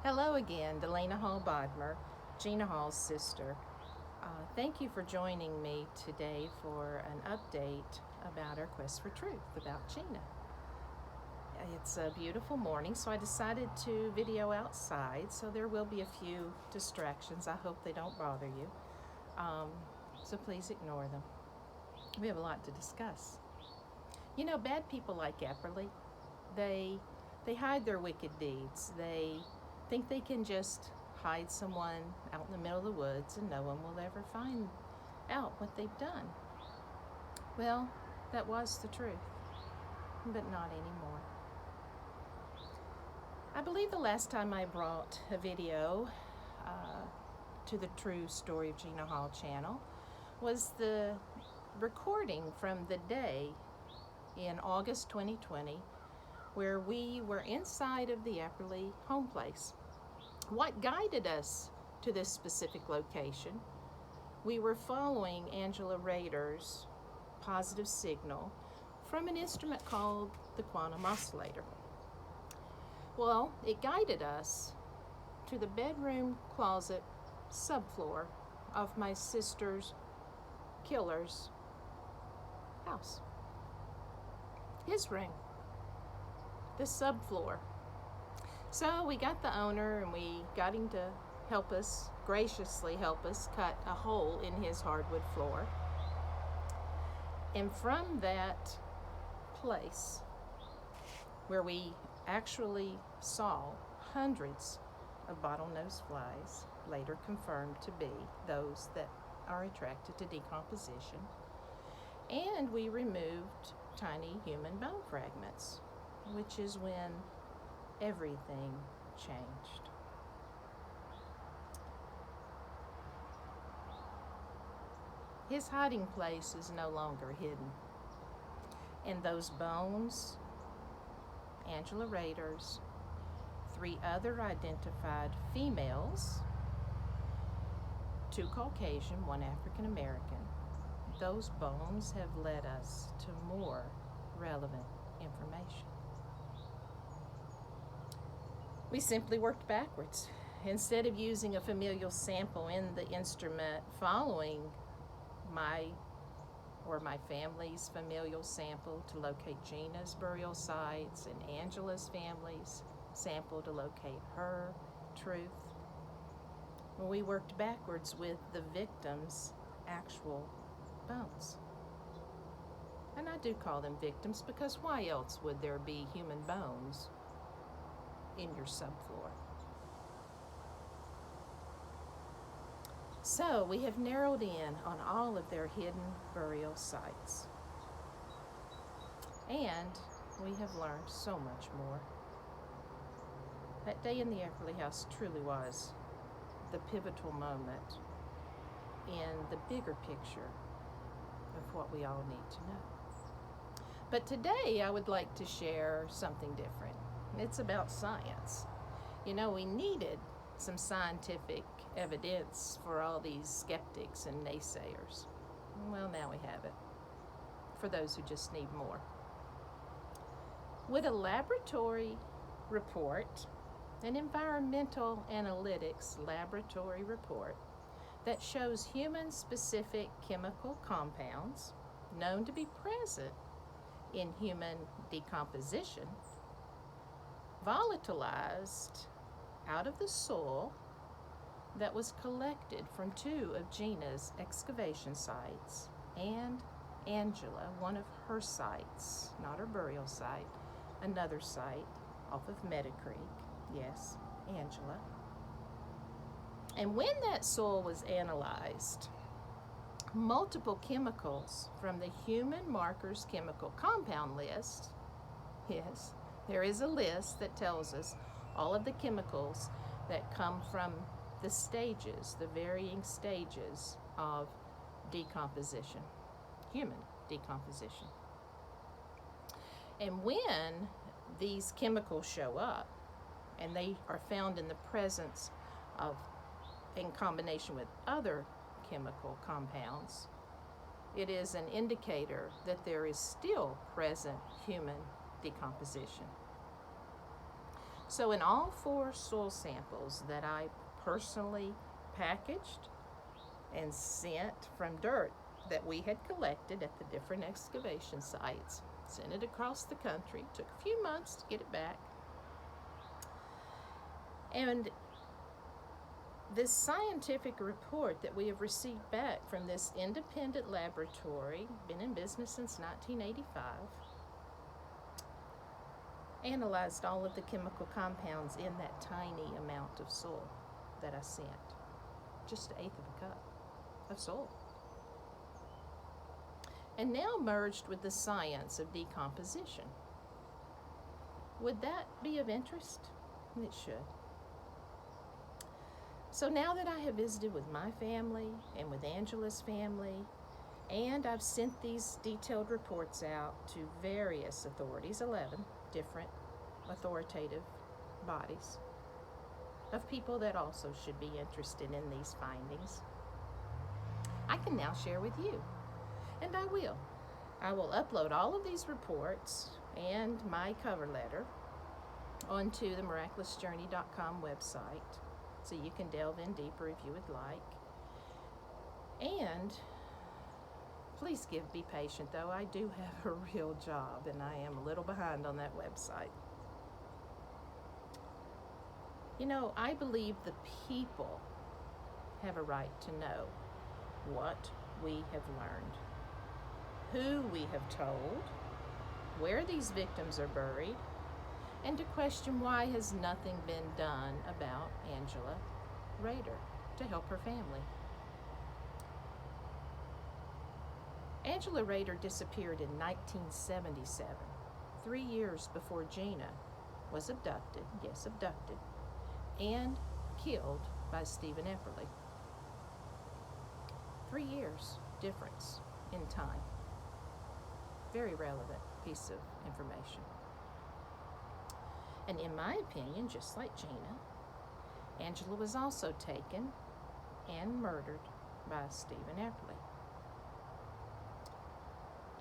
Hello again, Delana Hall Bodmer, Gina Hall's sister. Thank you for joining me today for an update about our quest for truth about Gina. It's a beautiful morning, so I decided to video outside, so there will be a few distractions. I hope they don't bother you, so please ignore them. We have a lot to discuss. You know, bad people like Epperly, they hide their wicked deeds. They think they can just hide someone out in the middle of the woods and no one will ever find out what they've done. Well, that was the truth, but not anymore. I believe the last time I brought a video to the True Story of Gina Hall channel was the recording from the day in August 2020 where we were inside of the Epperly home place. What guided us to this specific location? We were following Angela Rader's positive signal from an instrument called the quantum oscillator. Well, it guided us to the bedroom closet subfloor of my sister's killer's house. His room. The subfloor. So we got the owner and we got him to graciously help us cut a hole in his hardwood floor. And from that place where we actually saw hundreds of bottlenose flies, later confirmed to be those that are attracted to decomposition, and we removed tiny human bone fragments, which is when everything changed. His hiding place is no longer hidden. And those bones, Angela Rader's, 3 other identified females, 2 Caucasian, 1 African American, those bones have led us to more relevant information. We simply worked backwards. Instead of using a familial sample in the instrument following my family's familial sample to locate Gina's burial sites and Angela's family's sample to locate her truth, we worked backwards with the victim's actual bones. And I do call them victims because why else would there be human bones in your subfloor? So we have narrowed in on all of their hidden burial sites. And we have learned so much more. That day in the Epperly house truly was the pivotal moment in the bigger picture of what we all need to know. But today I would like to share something different. It's about science. You know, we needed some scientific evidence for all these skeptics and naysayers. Well, now we have it, for those who just need more. With a laboratory report, an environmental analytics laboratory report that shows human-specific chemical compounds known to be present in human decomposition, volatilized out of the soil that was collected from 2 of Gina's excavation sites and Angela, one of her sites, not her burial site, another site off of Meadow Creek. Yes, Angela. And when that soil was analyzed, multiple chemicals from the human markers chemical compound list, yes, there is a list that tells us all of the chemicals that come from the stages, the varying stages of decomposition, human decomposition. And when these chemicals show up, and they are found in the presence of, in combination with other chemical compounds, it is an indicator that there is still present human decomposition. So in all 4 soil samples that I personally packaged and sent from dirt that we had collected at the different excavation sites, sent it across the country, took a few months to get it back. And this scientific report that we have received back from this independent laboratory, been in business since 1985, analyzed all of the chemical compounds in that tiny amount of soil that I sent. Just an eighth of a cup of soil. And now merged with the science of decomposition. Would that be of interest? It should. So now that I have visited with my family and with Angela's family, and I've sent these detailed reports out to various authorities, 11 different authoritative bodies of people that also should be interested in these findings, I can now share with you, and I will. I will upload all of these reports and my cover letter onto the miraculousjourney.com website, so you can delve in deeper if you would like. And please be patient, though. I do have a real job, and I am a little behind on that website. You know, I believe the people have a right to know what we have learned, who we have told, where these victims are buried, and to question why has nothing been done about Angela Rader to help her family. Angela Rader disappeared in 1977, 3 years before Gina was abducted, yes, abducted, and killed by Stephen Epperly. 3 years difference in time. Very relevant piece of information. And in my opinion, just like Gina, Angela was also taken and murdered by Stephen Epperly.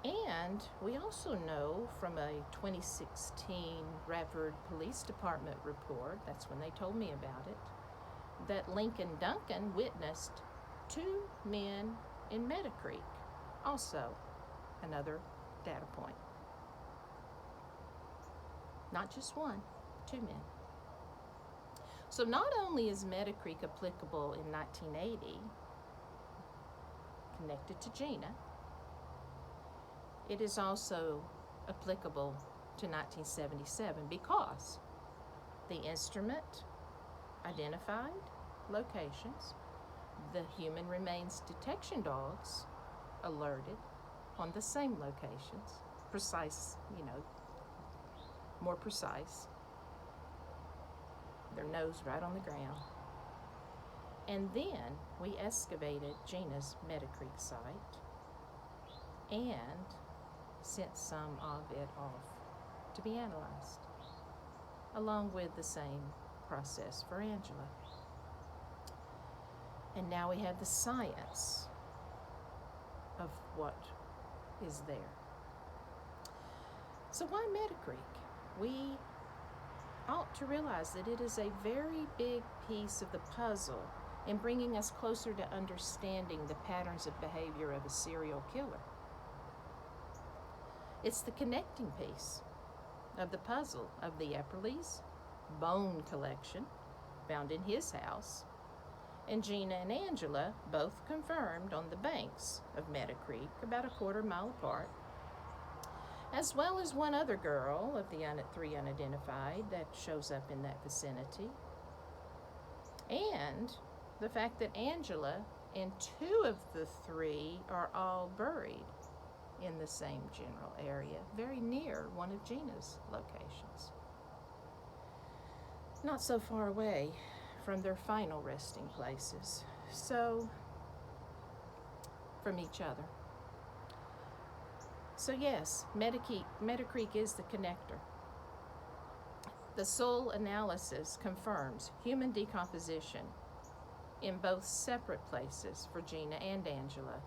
And we also know from a 2016 Radford Police Department report, that's when they told me about it, that Lincoln Duncan witnessed 2 men in Meadow Creek. Also another data point. Not just 1, 2 men. So not only is Meadow Creek applicable in 1980, connected to Gina, it is also applicable to 1977 because the instrument identified locations, the human remains detection dogs alerted on the same locations, precise, more precise, their nose right on the ground. And then we excavated Gina's Meadow Creek site and sent some of it off to be analyzed, along with the same process for Angela. And now we have the science of what is there. So why Meadow Creek? We ought to realize that it is a very big piece of the puzzle in bringing us closer to understanding the patterns of behavior of a serial killer. It's the connecting piece of the puzzle of the Epperly's bone collection found in his house, and Gina and Angela both confirmed on the banks of Meadow Creek, about a quarter mile apart, as well as one other girl of the 3 unidentified that shows up in that vicinity, and the fact that Angela and 2 of the 3 are all buried in the same general area, very near one of Gina's locations, not so far away from their final resting places, so from each other. So yes, Meadow Creek is the connector. The soil analysis confirms human decomposition in both separate places for Gina and Angela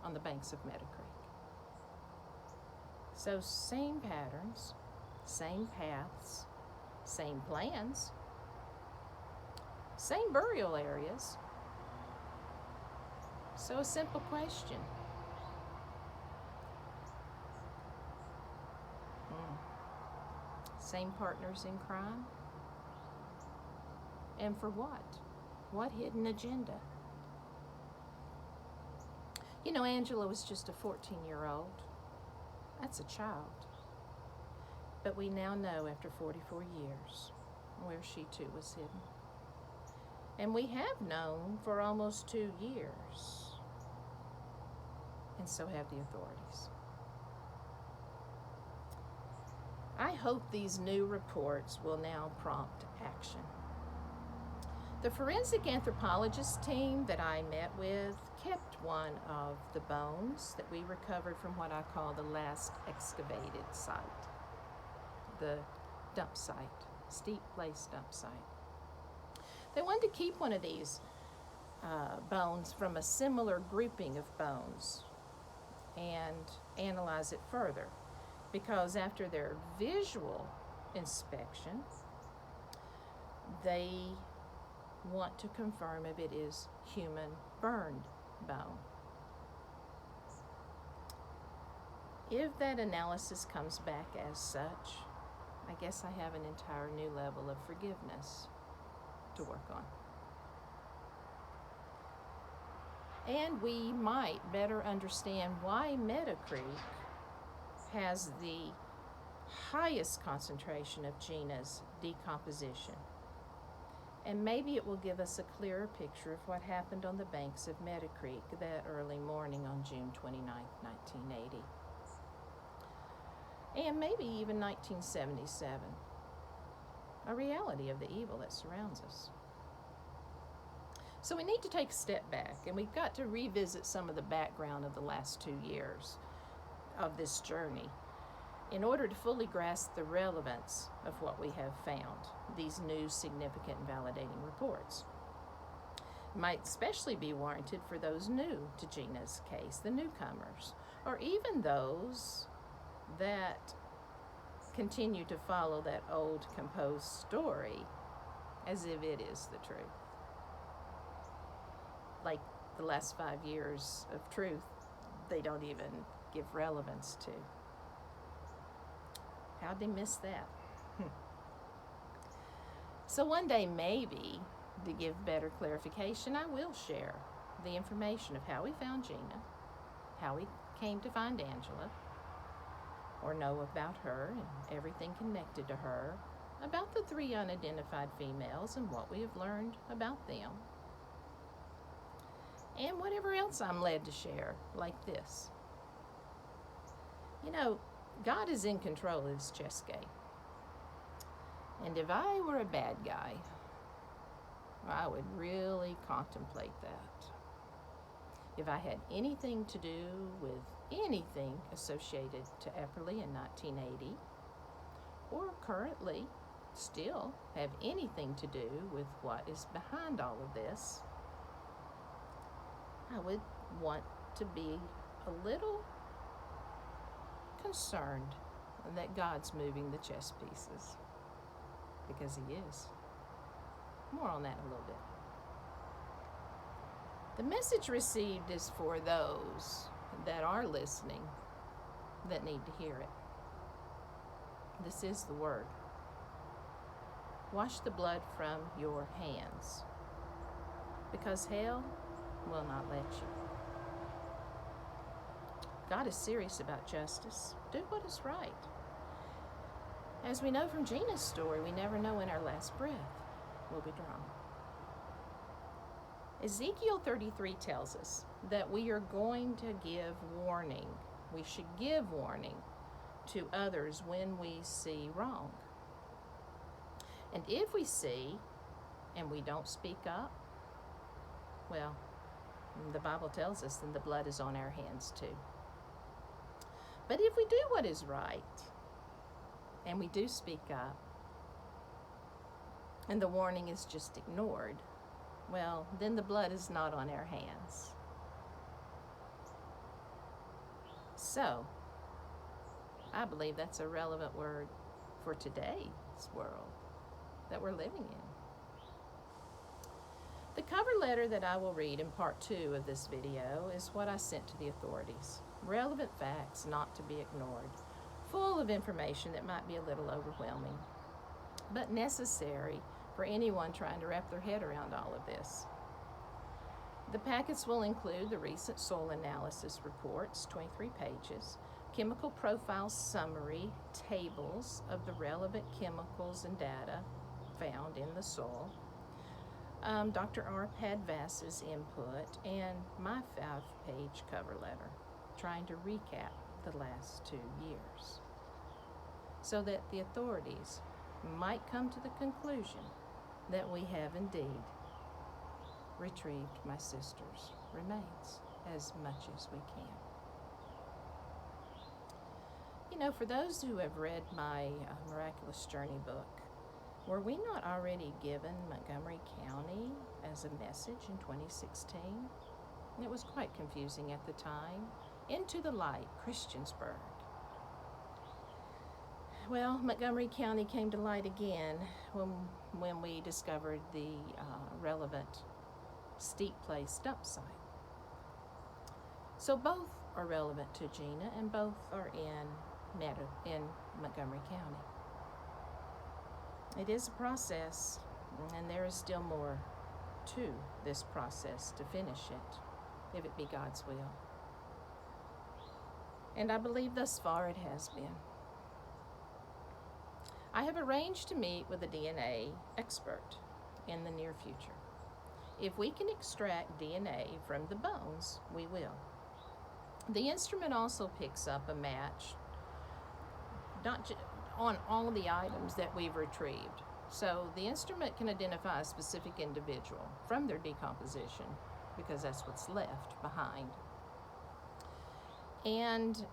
on the banks of Meadow Creek. So same patterns, same paths, same plans, same burial areas. So a simple question. Same partners in crime? And for what? What hidden agenda? You know, Angela was just a 14-year-old. That's a child. But we now know after 44 years where she too was hidden. And we have known for almost 2 years. And so have the authorities. I hope these new reports will now prompt action. The forensic anthropologist team that I met with kept one of the bones that we recovered from what I call the last excavated site, the dump site, steep place dump site. They wanted to keep one of these bones from a similar grouping of bones and analyze it further, because after their visual inspection, they want to confirm if it is human burned bone. If that analysis comes back as such, I guess I have an entire new level of forgiveness to work on. And we might better understand why Meadow Creek has the highest concentration of Gina's decomposition. And maybe it will give us a clearer picture of what happened on the banks of Meadow Creek that early morning on June 29, 1980. And maybe even 1977, a reality of the evil that surrounds us. So we need to take a step back, and we've got to revisit some of the background of the last 2 years of this journey in order to fully grasp the relevance of what we have found, these new significant and validating reports. Might especially be warranted for those new to Gina's case, the newcomers, or even those that continue to follow that old composed story as if it is the truth. Like the last 5 years of truth, they don't even give relevance to. How'd they miss that? So one day, maybe, to give better clarification, I will share the information of how we found Gina, how we came to find Angela, or know about her and everything connected to her, about the 3 unidentified females and what we have learned about them, and whatever else I'm led to share, like this. You know, God is in control of this chess game. And if I were a bad guy, I would really contemplate that. If I had anything to do with anything associated to Epperly in 1980, or currently still have anything to do with what is behind all of this, I would want to be a little concerned that God's moving the chess pieces, because He is. More on that in a little bit. The message received is for those that are listening that need to hear it. This is the word. Wash the blood from your hands, because hell will not let you. God is serious about justice. Do what is right. As we know from Gina's story, we never know when our last breath will be drawn. Ezekiel 33 tells us that we are going to give warning. We should give warning to others when we see wrong. And if we see and we don't speak up, well, the Bible tells us then the blood is on our hands too. But if we do what is right, and we do speak up, and the warning is just ignored, well, then the blood is not on our hands. So, I believe that's a relevant word for today's world. that we're living in. The cover letter that I will read in part 2 of this video is what I sent to the authorities. Relevant facts not to be ignored, full of information that might be a little overwhelming, but necessary for anyone trying to wrap their head around all of this. The packets will include the recent soil analysis reports, 23 pages, chemical profile summary, tables of the relevant chemicals and data found in the soil, Dr. Arpad Vass's input, and my 5-page cover letter, trying to recap the last 2 years, so that the authorities might come to the conclusion that we have indeed retrieved my sister's remains as much as we can. You know, for those who have read my Miraculous Journey book, were we not already given Montgomery County as a message in 2016? It was quite confusing at the time. Into the light, Christiansburg. Well, Montgomery County came to light again when we discovered the relevant Steep Place dump site. So both are relevant to Gina, and both are in Montgomery County. It is a process, and there is still more to this process to finish it, if it be God's will. And I believe thus far it has been. I have arranged to meet with a DNA expert in the near future. If we can extract DNA from the bones, we will. The instrument also picks up a match on all the items that we've retrieved. So the instrument can identify a specific individual from their decomposition, because that's what's left behind. And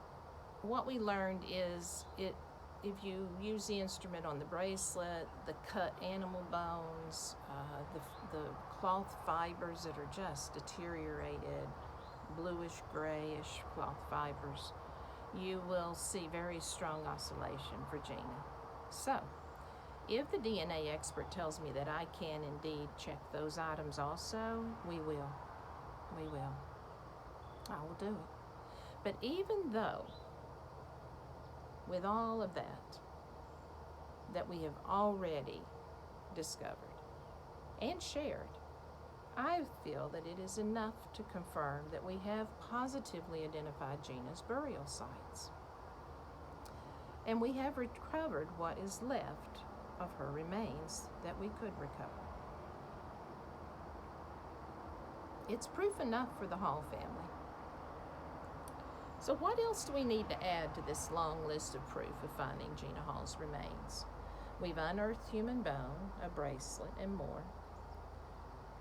what we learned is if you use the instrument on the bracelet, the cut animal bones, the cloth fibers that are just deteriorated, bluish, grayish cloth fibers, you will see very strong oscillation for Gina. So, if the DNA expert tells me that I can indeed check those items also, we will. We will. I will do it. But even though, with all of that we have already discovered and shared, I feel that it is enough to confirm that we have positively identified Gina's burial sites. And we have recovered what is left of her remains that we could recover. It's proof enough for the Hall family. So what else do we need to add to this long list of proof of finding Gina Hall's remains? We've unearthed human bone, a bracelet, and more.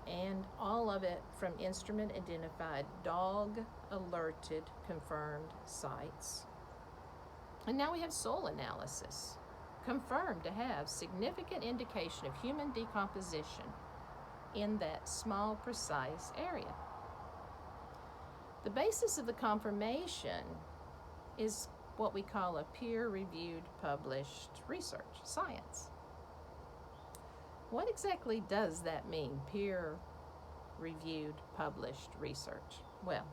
And all of it from instrument-identified, dog-alerted, confirmed sites. And now we have soil analysis, confirmed to have significant indication of human decomposition in that small, precise area. The basis of the confirmation is what we call a peer-reviewed, published research, science. What exactly does that mean, peer-reviewed, published research? Well,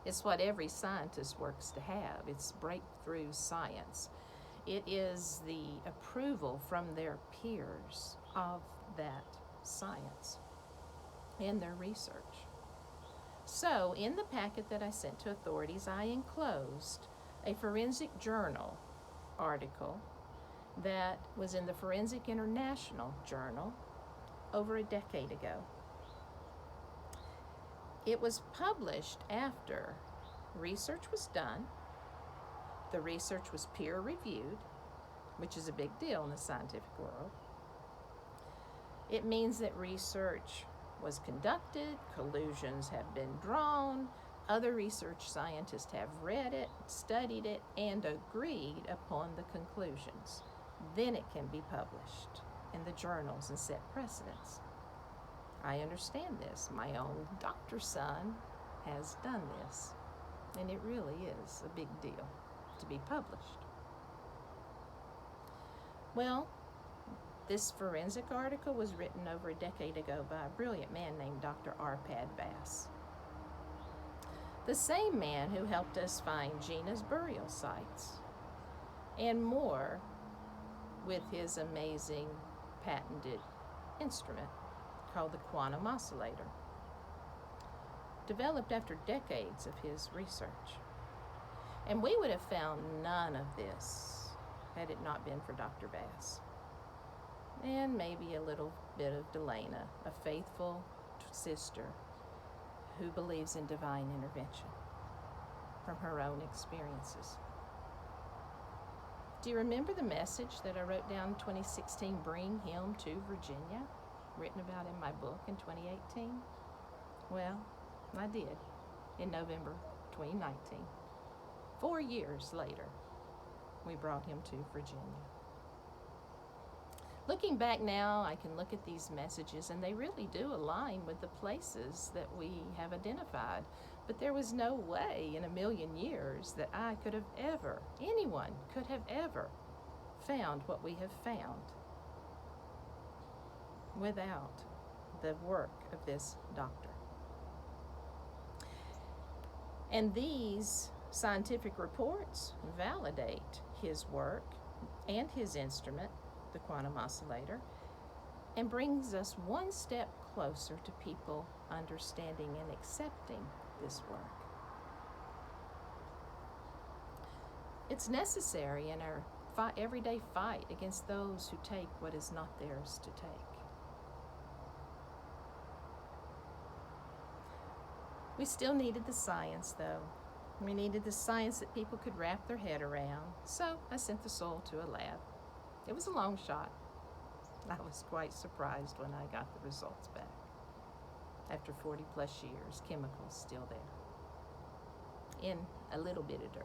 it's what every scientist works to have. It's breakthrough science. It is the approval from their peers of that science and their research. So, in the packet that I sent to authorities, I enclosed a Forensic Journal article that was in the Forensic International Journal over a decade ago. It was published after research was done. The research was peer-reviewed, which is a big deal in the scientific world. It means that research was conducted, conclusions have been drawn, other research scientists have read it, studied it, and agreed upon the conclusions. Then it can be published in the journals and set precedents. I understand this. My own doctor's son has done this, and it really is a big deal to be published. Well, This forensic article was written over a decade ago by a brilliant man named Dr. Arpad Bass. The same man who helped us find Gina's burial sites and more with his amazing patented instrument called the quantum oscillator, developed after decades of his research. And we would have found none of this had it not been for Dr. Bass. And maybe a little bit of Delana, a faithful sister who believes in divine intervention from her own experiences. Do you remember the message that I wrote down in 2016, Bring Him to Virginia, written about in my book in 2018? Well, I did in November 2019. 4 years later, we brought him to Virginia. Looking back now, I can look at these messages and they really do align with the places that we have identified. But there was no way in a million years that I could have ever, anyone could have ever found what we have found without the work of this doctor. And these scientific reports validate his work and his instrument, the quantum oscillator, and brings us one step closer to people understanding and accepting this work. It's necessary in our everyday fight against those who take what is not theirs to take. We still needed the science, though. We needed the science that people could wrap their head around, so I sent the soul to a lab. It was a long shot. I was quite surprised when I got the results back. After 40 plus years, chemicals still there, in a little bit of dirt.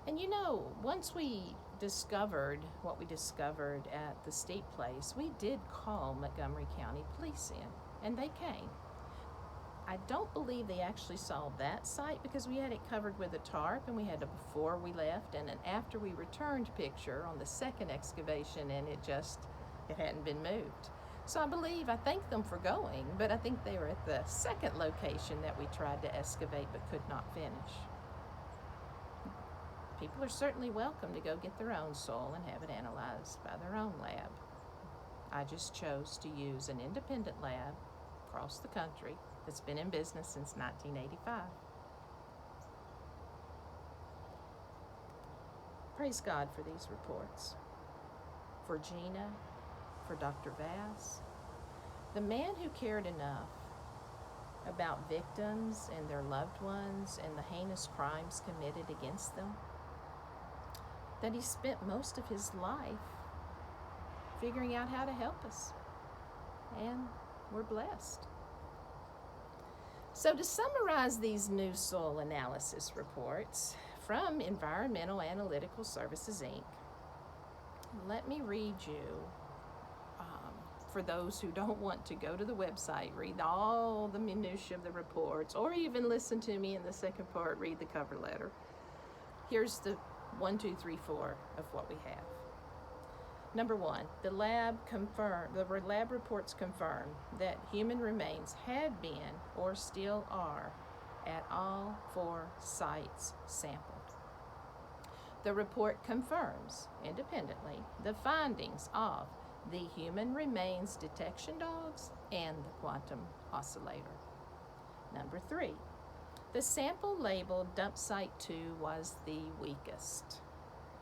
And you know, once we discovered what we discovered at the Steep Place, we did call Montgomery County Police in, and they came. I don't believe they actually saw that site because we had it covered with a tarp, and we had a before we left and an after we returned picture on the second excavation, and it hadn't been moved. So I thank them for going, but I think they were at the second location that we tried to excavate but could not finish. People are certainly welcome to go get their own soil and have it analyzed by their own lab. I just chose to use an independent lab across the country that's been in business since 1985. Praise God for these reports. For Gina, for Dr. Bass, the man who cared enough about victims and their loved ones and the heinous crimes committed against them, that he spent most of his life figuring out how to help us. And we're blessed. So to summarize these new soil analysis reports from Environmental Analytical Services, Inc., let me read you, for those who don't want to go to the website, read all the minutiae of the reports, or even listen to me in the second part, read the cover letter. Here's the 1, 2, 3, 4 of what we have. Number 1, the lab reports confirm that human remains had been or still are at all 4 sites sampled. The report confirms independently the findings of the human remains detection dogs and the quantum oscillator. Number 3, the sample labeled dump site 2 was the weakest,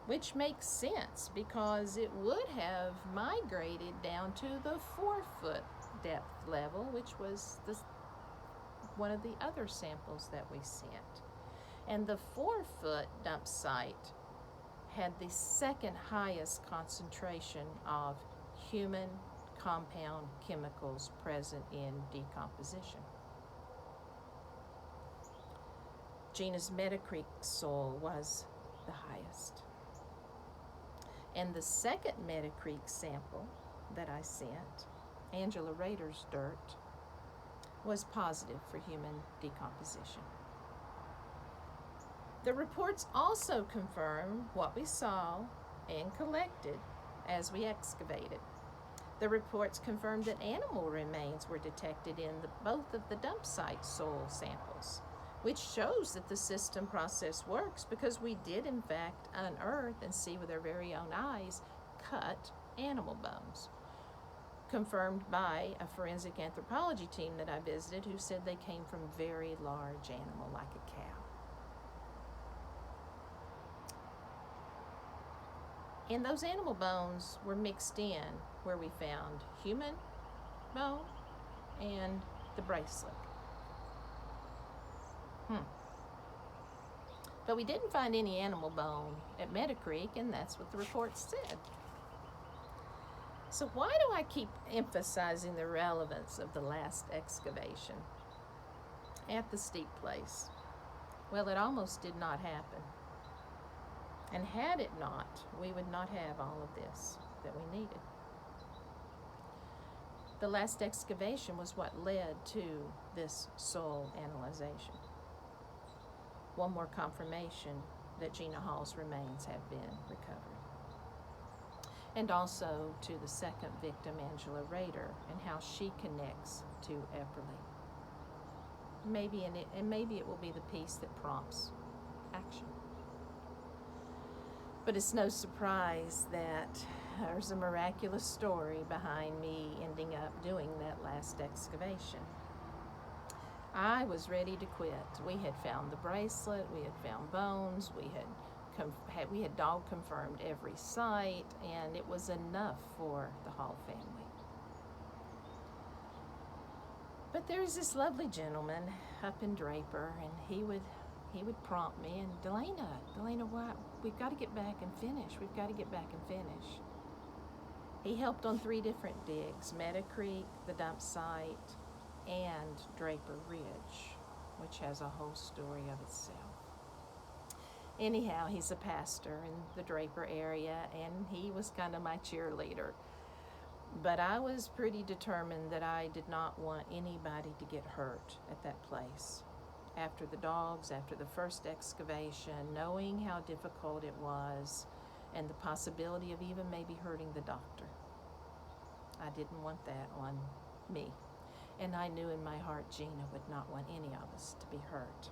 which makes sense because it would have migrated down to the 4-foot depth level, which was one of the other samples that we sent. And the 4-foot dump site had the second highest concentration of human compound chemicals present in decomposition. Gina's Meadow Creek soil was the highest. And the second Meadow Creek sample that I sent, Angela Rader's dirt, was positive for human decomposition. The reports also confirm what we saw and collected as we excavated. The reports confirmed that animal remains were detected in both of the dump site soil samples, which shows that the system process works, because we did in fact unearth and see with our very own eyes cut animal bones, confirmed by a forensic anthropology team that I visited, who said they came from very large animal like a cow. And those animal bones were mixed in where we found human bone and the bracelet. But we didn't find any animal bone at Meadow Creek, and that's what the report said. So why do I keep emphasizing the relevance of the last excavation at the Steep Place? Well, it almost did not happen. And had it not, we would not have all of this that we needed. The last excavation was what led to this soil analyzation. One more confirmation that Gina Hall's remains have been recovered. And also to the second victim, Angela Rader, and how she connects to Epperly. Maybe it will be the piece that prompts action. But it's no surprise that there's a miraculous story behind me ending up doing that last excavation. I was ready to quit. We had found the bracelet, we had found bones, we had dog confirmed every site, and it was enough for the Hall family. But there's this lovely gentleman up in Draper, and he would prompt me, and Delana, why? We've got to get back and finish. We've got to get back and finish. He helped on 3 different digs: Meadow Creek, the dump site, and Draper Ridge, which has a whole story of itself. Anyhow, he's a pastor in the Draper area, and he was kind of my cheerleader. But I was pretty determined that I did not want anybody to get hurt at that place. After the dogs, after the first excavation, knowing how difficult it was, and the possibility of even maybe hurting the doctor. I didn't want that on me. And I knew in my heart Gina would not want any of us to be hurt.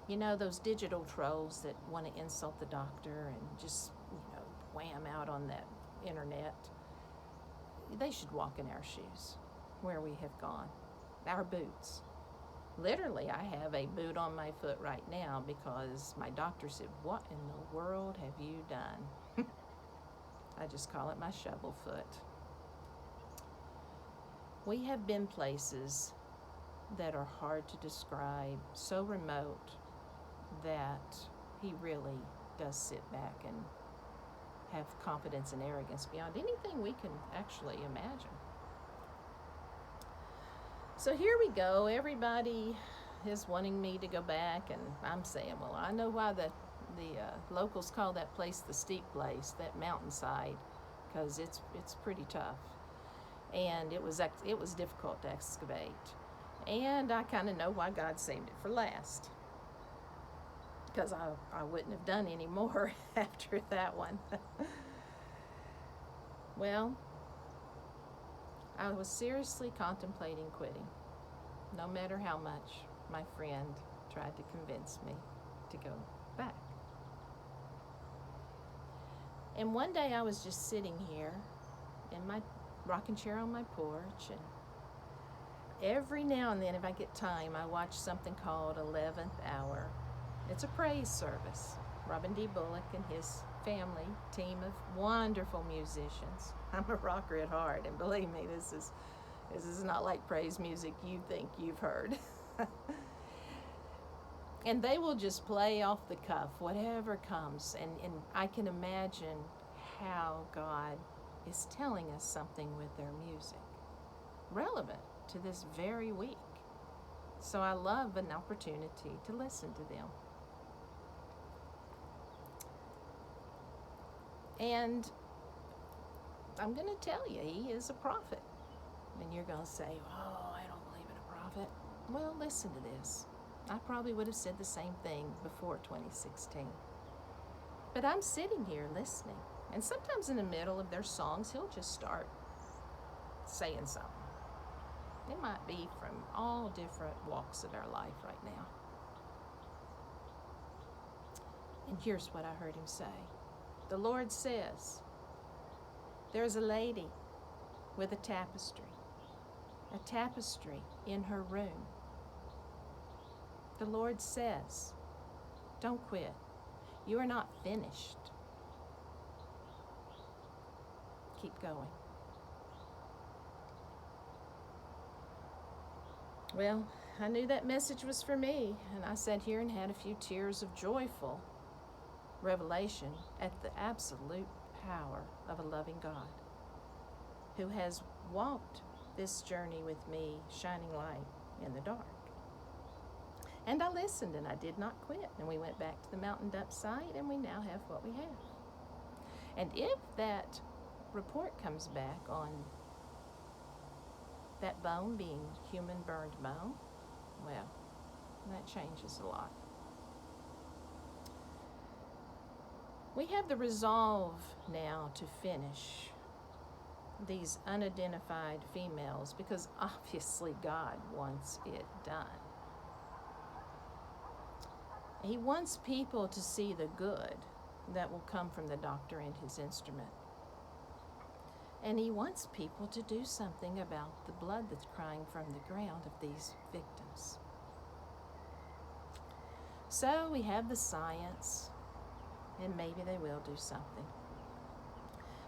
You know, those digital trolls that want to insult the doctor and just, wham out on that internet, they should walk in our shoes, where we have gone, our boots. Literally, I have a boot on my foot right now because my doctor said, "What in the world have you done?" I just call it my shovel foot. We have been places that are hard to describe, so remote that he really does sit back and have confidence and arrogance beyond anything we can actually imagine. So here we go. Everybody is wanting me to go back, and I'm saying, well, I know why the locals call that place the Steep Place, that mountainside, because it's pretty tough, and it was difficult to excavate, and I kind of know why God saved it for last, because I wouldn't have done any more after that one. Well, I was seriously contemplating quitting, no matter how much my friend tried to convince me to go back. And one day I was just sitting here in my rocking chair on my porch, and every now and then, if I get time, I watch something called 11th Hour. It's a praise service. Robin D. Bullock and his family, team of wonderful musicians. I'm a rocker at heart, and believe me, this is not like praise music you think you've heard. And they will just play off the cuff, whatever comes, and I can imagine how God is telling us something with their music, relevant to this very week. So I love an opportunity to listen to them. And I'm going to tell you, he is a prophet. And you're going to say, "Oh, I don't believe in a prophet." Well, listen to this. I probably would have said the same thing before 2016. But I'm sitting here listening. And sometimes in the middle of their songs, he'll just start saying something. It might be from all different walks of our life right now. And here's what I heard him say. The Lord says, there's a lady with a tapestry in her room. The Lord says, don't quit. You are not finished. Keep going. Well, I knew that message was for me, and I sat here and had a few tears of joyful revelation at the absolute power of a loving God who has walked this journey with me, shining light in the dark. And I listened, and I did not quit. And we went back to the mountain dump site, and we now have what we have. And if that report comes back on that bone being human burned bone, well, that changes a lot. We have the resolve now to finish these unidentified females because obviously God wants it done. He wants people to see the good that will come from the doctor and his instrument. And he wants people to do something about the blood that's crying from the ground of these victims. So we have the science, and maybe they will do something.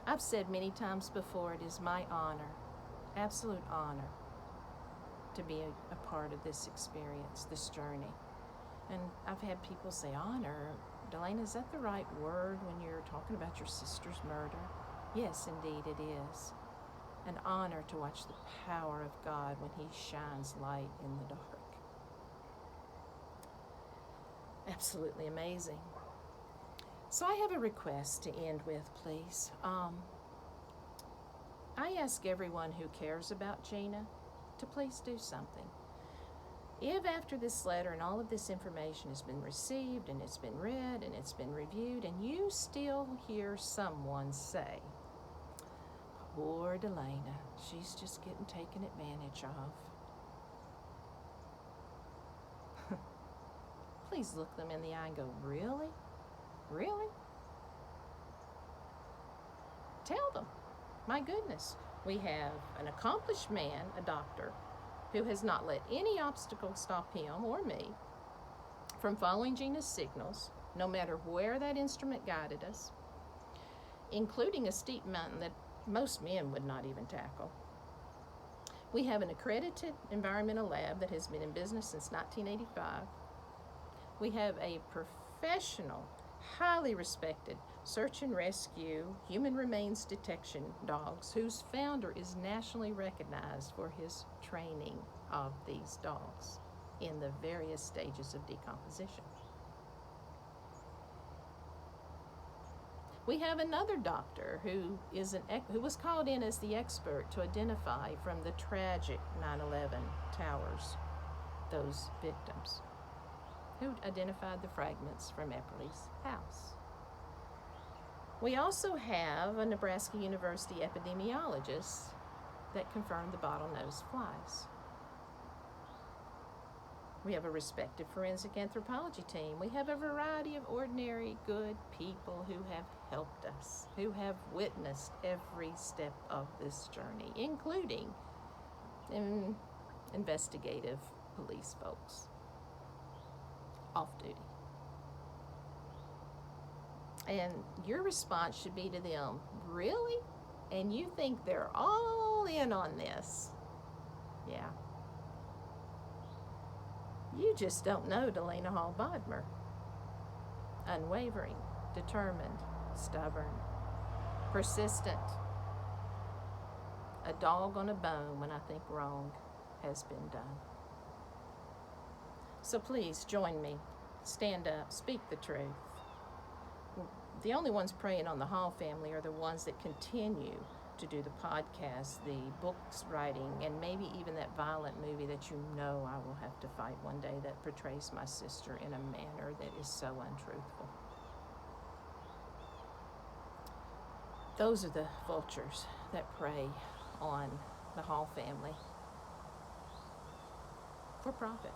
I've said many times before, it is my honor, absolute honor, to be a part of this experience, this journey. And I've had people say, honor, Delana, is that the right word when you're talking about your sister's murder? Yes, indeed it is. An honor to watch the power of God when he shines light in the dark. Absolutely amazing. So I have a request to end with, please. I ask everyone who cares about Gina to please do something. If after this letter and all of this information has been received and it's been read and it's been reviewed and you still hear someone say, poor Delana, she's just getting taken advantage of. Please look them in the eye and go, really? Really? Tell them. My goodness, we have an accomplished man, a doctor, who has not let any obstacle stop him or me from following Gina's signals, no matter where that instrument guided us, including a steep mountain that most men would not even tackle. We have an accredited environmental lab that has been in business since 1985. We have a professional, highly respected search and rescue human remains detection dogs whose founder is nationally recognized for his training of these dogs in the various stages of decomposition. We have another doctor who was called in as the expert to identify from the tragic 9/11 towers those victims, who identified the fragments from Epperly's house. We also have a Nebraska University epidemiologist that confirmed the bottlenose flies. We have a respected forensic anthropology team. We have a variety of ordinary good people who have helped us, who have witnessed every step of this journey, including investigative police folks off duty. And your response should be to them, really? And you think they're all in on this? Yeah. You just don't know Delana Hall Bodmer. Unwavering, determined, stubborn, persistent. A dog on a bone when I think wrong has been done. So please join me. Stand up, speak the truth. The only ones preying on the Hall family are the ones that continue to do the podcast, the books writing, and maybe even that violent movie that you know I will have to fight one day that portrays my sister in a manner that is so untruthful. Those are the vultures that prey on the Hall family for profit.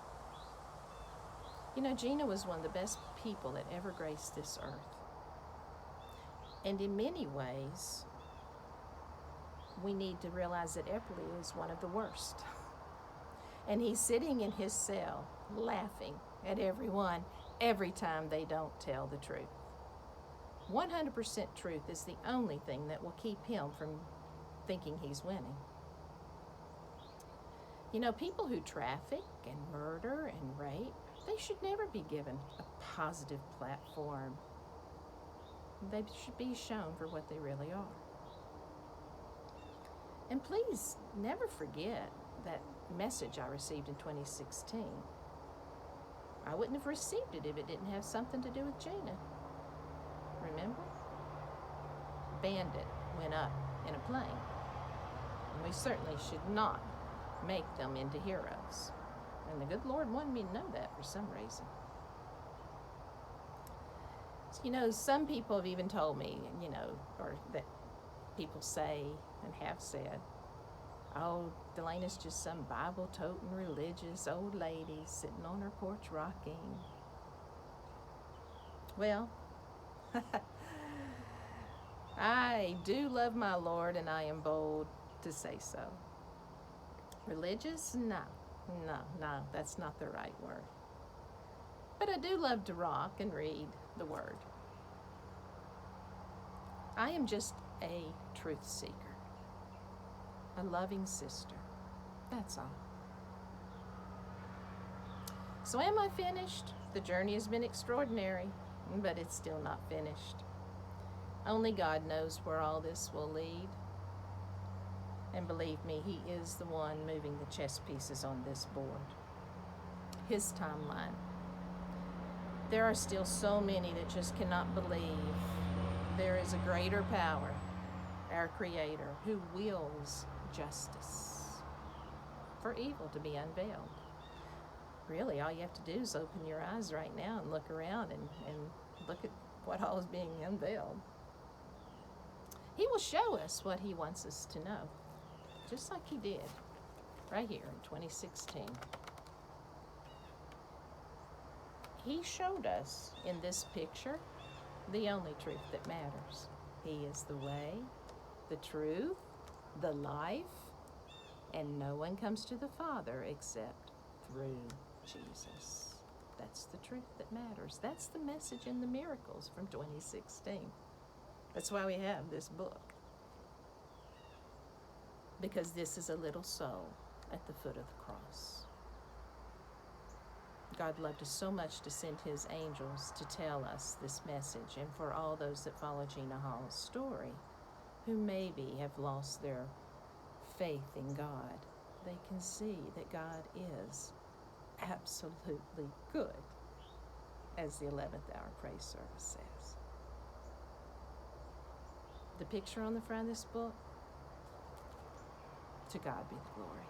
You know, Gina was one of the best people that ever graced this earth. And in many ways, we need to realize that Epperly is one of the worst. And he's sitting in his cell laughing at everyone every time they don't tell the truth. 100% truth is the only thing that will keep him from thinking he's winning. You know, people who traffic and murder and rape, they should never be given a positive platform. They should be shown for what they really are. And please never forget that message I received in 2016. I wouldn't have received it if it didn't have something to do with Gina. Remember? Bandit went up in a plane. And we certainly should not make them into heroes. And the good Lord wanted me to know that for some reason. You know, some people have even told me, you know, or that people say and have said, oh, Delana's just some Bible-toting religious old lady sitting on her porch rocking. Well, I do love my Lord, and I am bold to say so. Religious? No, that's not the right word. But I do love to rock and read the Word. I am just a truth seeker, a loving sister. That's all. So am I finished? The journey has been extraordinary, but it's still not finished. Only God knows where all this will lead. And believe me, He is the one moving the chess pieces on this board. His timeline. There are still so many that just cannot believe there is a greater power, our Creator, who wills justice for evil to be unveiled. Really, all you have to do is open your eyes right now and look around and look at what all is being unveiled. He will show us what He wants us to know, just like He did right here in 2016. He showed us in this picture the only truth that matters. He is the way, the truth, the life, and no one comes to the Father except through Jesus. That's the truth that matters. That's the message in the miracles from 2016. That's why we have this book. Because this is a little soul at the foot of the cross. God loved us so much to send His angels to tell us this message, and for all those that follow Gina Hall's story, who maybe have lost their faith in God, they can see that God is absolutely good, as the 11th hour praise service says. The picture on the front of this book, to God be the glory.